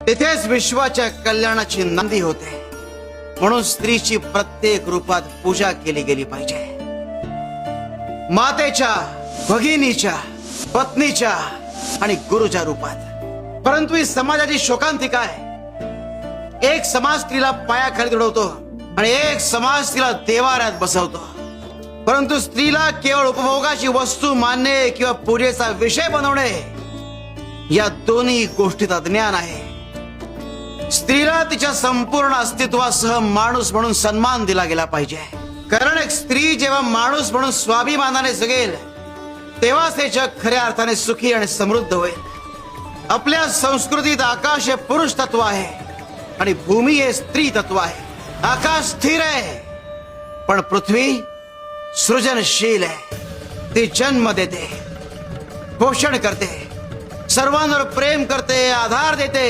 तिथेच विश्वाच्या कल्याणाची नांदी होते। म्हणून स्त्रीची प्रत्येक रूपात पूजा केली गेली पाहिजे। मातेच्या, भगिनीच्या, पत्नीच्या आणि गुरुच्या रूपात। परंतु ही समाजाची शोकांतिका आहे। एक समाज स्त्रीला पायाखाली तुडवतो आणि एक समाज तिला देवाऱ्यात बसवतो। परंतु स्त्रीला केवळ उपभोगाची वस्तू मानणे किंवा पूजेचा विषय बनवणे या दोन्ही गोष्टीत अज्ञान आहे। स्त्रीला तिच्या संपूर्ण अस्तित्वासह माणूस म्हणून सन्मान दिला गेला पाहिजे। कारण एक स्त्री जेव्हा माणूस म्हणून स्वाभिमानाने जगेल तेव्हाच हे जग खऱ्या अर्थाने सुखी आणि समृद्ध होईल। आपल्या संस्कृतीत आकाश हे पुरुष तत्व आहे आणि भूमी हे स्त्री तत्व आहे। आकाश स्थिर आहे पण पृथ्वी सृजनशील आहे। ती जन्म देते, पोषण करते, सर्वांवर प्रेम करते, आधार देते।